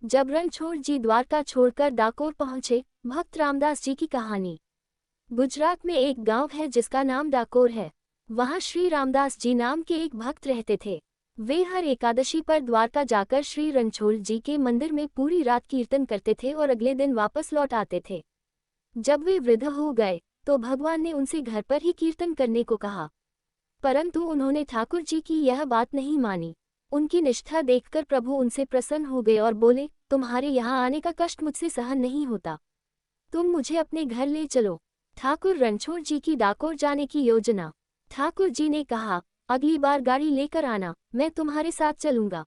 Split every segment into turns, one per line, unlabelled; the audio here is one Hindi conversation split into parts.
जब रणछोड़ जी द्वारका छोड़कर डाकोर पहुंचे। भक्त रामदास जी की कहानी। गुजरात में एक गांव है जिसका नाम डाकोर है। वहां श्री रामदास जी नाम के एक भक्त रहते थे। वे हर एकादशी पर द्वारका जाकर श्री रणछोड़ जी के मंदिर में पूरी रात कीर्तन करते थे और अगले दिन वापस लौट आते थे। जब वे वृद्ध हो गए तो भगवान ने उनसे घर पर ही कीर्तन करने को कहा, परंतु उन्होंने ठाकुर जी की यह बात नहीं मानी। उनकी निष्ठा देखकर प्रभु उनसे प्रसन्न हो गए और बोले, तुम्हारे यहाँ आने का कष्ट मुझसे सहन नहीं होता, तुम मुझे अपने घर ले चलो। ठाकुर रणछोड़ जी की डाकोर जाने की योजना। ठाकुर जी ने कहा, अगली बार गाड़ी लेकर आना, मैं तुम्हारे साथ चलूंगा।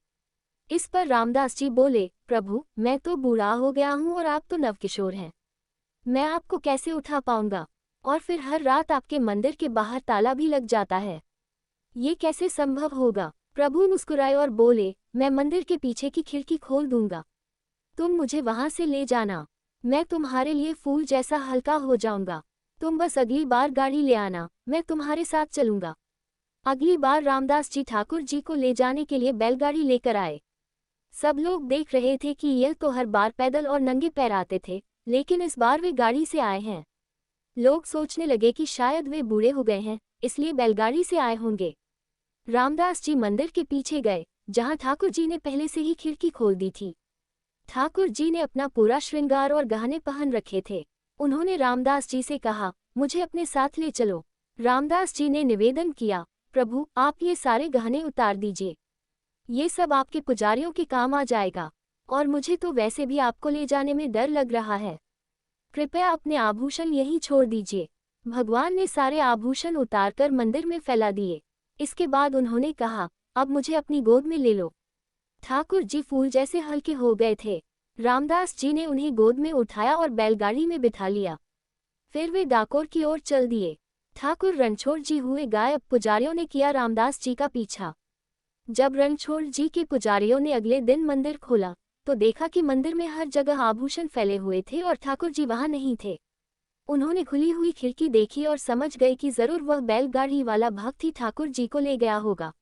इस पर रामदास जी बोले, प्रभु मैं तो बूढ़ा हो गया हूँ और आप तो नवकिशोर हैं, मैं आपको कैसे उठा पाऊंगा, और फिर हर रात आपके मंदिर के बाहर ताला भी लग जाता है, ये कैसे संभव होगा। प्रभु मुस्कुराए और बोले, मैं मंदिर के पीछे की खिड़की खोल दूंगा, तुम मुझे वहां से ले जाना, मैं तुम्हारे लिए फूल जैसा हल्का हो जाऊंगा, तुम बस अगली बार गाड़ी ले आना, मैं तुम्हारे साथ चलूंगा। अगली बार रामदास जी ठाकुर जी को ले जाने के लिए बैलगाड़ी लेकर आए। सब लोग देख रहे थे कि यह तो हर बार पैदल और नंगे पैर आते थे, लेकिन इस बार वे गाड़ी से आए हैं। लोग सोचने लगे कि शायद वे बूढ़े हो गए हैं, इसलिए बैलगाड़ी से आए होंगे। रामदास जी मंदिर के पीछे गए, जहां ठाकुर जी ने पहले से ही खिड़की खोल दी थी। ठाकुर जी ने अपना पूरा श्रृंगार और गहने पहन रखे थे। उन्होंने रामदास जी से कहा, मुझे अपने साथ ले चलो। रामदास जी ने निवेदन किया, प्रभु आप ये सारे गहने उतार दीजिए, ये सब आपके पुजारियों के काम आ जाएगा, और मुझे तो वैसे भी आपको ले जाने में डर लग रहा है, कृपया अपने आभूषण यहीं छोड़ दीजिए। भगवान ने सारे आभूषण उतारकर मंदिर में फैला दिए। इसके बाद उन्होंने कहा, अब मुझे अपनी गोद में ले लो। ठाकुर जी फूल जैसे हल्के हो गए थे। रामदास जी ने उन्हें गोद में उठाया और बैलगाड़ी में बिठा लिया। फिर वे डाकोर की ओर चल दिए। ठाकुर रणछोड़ जी हुए गायब। पुजारियों ने किया रामदास जी का पीछा। जब रणछोड़ जी के पुजारियों ने अगले दिन मंदिर खोला तो देखा कि मंदिर में हर जगह आभूषण फैले हुए थे और ठाकुर जी वहां नहीं थे। उन्होंने खुली हुई खिड़की देखी और समझ गए कि जरूर वह बैलगाड़ी वाला भक्त ही ठाकुर जी को ले गया होगा।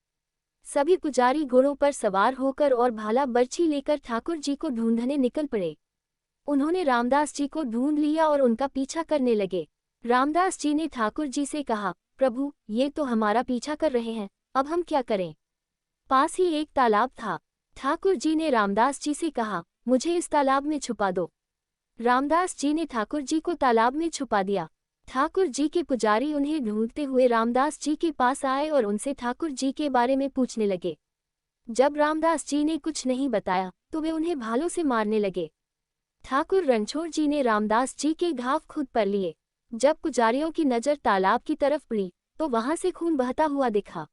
सभी पुजारी घोड़ों पर सवार होकर और भाला बर्छी लेकर ठाकुर जी को ढूंढने निकल पड़े। उन्होंने रामदास जी को ढूंढ लिया और उनका पीछा करने लगे। रामदास जी ने ठाकुर जी से कहा, प्रभु ये तो हमारा पीछा कर रहे हैं, अब हम क्या करें। पास ही एक तालाब था। ठाकुर जी ने रामदास जी से कहा, मुझे इस तालाब में छुपा दो। रामदास जी ने ठाकुर जी को तालाब में छुपा दिया। ठाकुर जी के पुजारी उन्हें ढूंढते हुए रामदास जी के पास आए और उनसे ठाकुर जी के बारे में पूछने लगे। जब रामदास जी ने कुछ नहीं बताया तो वे उन्हें भालों से मारने लगे। ठाकुर रणछोड़ जी ने रामदास जी के घाव खुद पर लिए। जब पुजारियों की नज़र तालाब की तरफ पड़ी तो वहां से खून बहता हुआ दिखा।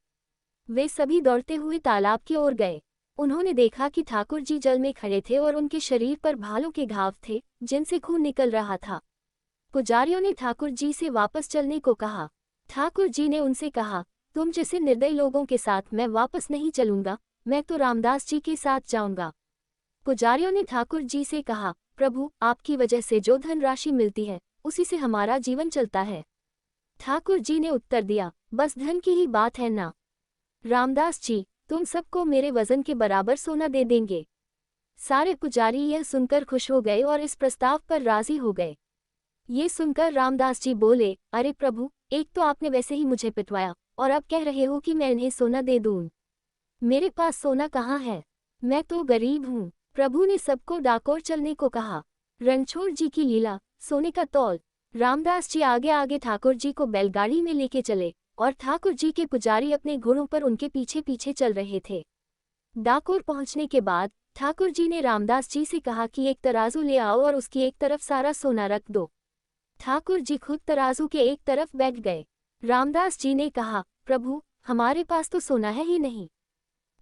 वे सभी दौड़ते हुए तालाब की ओर गए। उन्होंने देखा कि ठाकुर जी जल में खड़े थे और उनके शरीर पर भालों के घाव थे जिनसे खून निकल रहा था। पुजारियों ने ठाकुर जी से वापस चलने को कहा। ठाकुर जी ने उनसे कहा, तुम जैसे निर्दयी लोगों के साथ मैं वापस नहीं चलूंगा, मैं तो रामदास जी के साथ जाऊंगा। पुजारियों ने ठाकुर जी से कहा, प्रभु आपकी वजह से जो धनराशि मिलती है उसी से हमारा जीवन चलता है। ठाकुर जी ने उत्तर दिया, बस धन की ही बात है ना रामदास जी, तुम सबको मेरे वजन के बराबर सोना दे देंगे। सारे पुजारी यह सुनकर खुश हो गए और इस प्रस्ताव पर राजी हो गए। ये सुनकर रामदास जी बोले, अरे प्रभु, एक तो आपने वैसे ही मुझे पिटवाया और अब कह रहे हो कि मैं इन्हें सोना दे दूं। मेरे पास सोना कहाँ है, मैं तो गरीब हूँ। प्रभु ने सबको डाकोर चलने को कहा। रणछोड़ जी की लीला, सोने का तौल। रामदास जी आगे आगे ठाकुर जी को बैलगाड़ी में लेके चले और ठाकुर जी के पुजारी अपने घोड़ों पर उनके पीछे पीछे चल रहे थे। डाकोर पहुंचने के बाद ठाकुर जी ने रामदास जी से कहा कि एक तराजू ले आओ और उसकी एक तरफ सारा सोना रख दो। ठाकुर जी खुद तराजू के एक तरफ बैठ गए। रामदास जी ने कहा, प्रभु हमारे पास तो सोना है ही नहीं।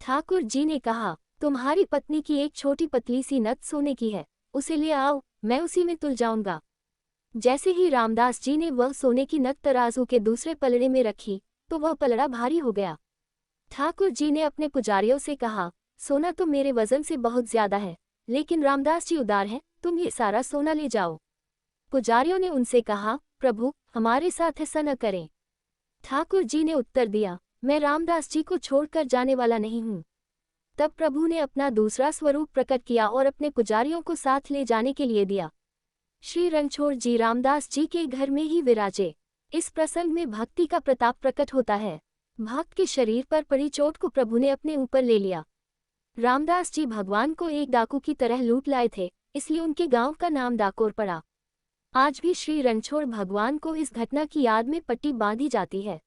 ठाकुर जी ने कहा, तुम्हारी पत्नी की एक छोटी पतली सी नथ सोने की है, उसे ले आओ, मैं उसी में तुल जाऊंगा। जैसे ही रामदास जी ने वह सोने की नथ तराजू के दूसरे पलड़े में रखी तो वह पलड़ा भारी हो गया। ठाकुर जी ने अपने पुजारियों से कहा, सोना तो मेरे वजन से बहुत ज्यादा है, लेकिन रामदास जी उदार हैं, तुम ये सारा सोना ले जाओ। पुजारियों ने उनसे कहा, प्रभु हमारे साथ ऐसा न करें। ठाकुर जी ने उत्तर दिया, मैं रामदास जी को छोड़कर जाने वाला नहीं हूँ। तब प्रभु ने अपना दूसरा स्वरूप प्रकट किया और अपने पुजारियों को साथ ले जाने के लिए दिया। श्री रणछोड़ जी रामदास जी के घर में ही विराजे। इस प्रसंग में भक्ति का प्रताप प्रकट होता है। भक्त के शरीर पर पड़ी चोट को प्रभु ने अपने ऊपर ले लिया। रामदास जी भगवान को एक डाकू की तरह लूट लाए थे, इसलिए उनके गांव का नाम डाकोर पड़ा। आज भी श्री रणछोड़ भगवान को इस घटना की याद में पट्टी बांधी जाती है।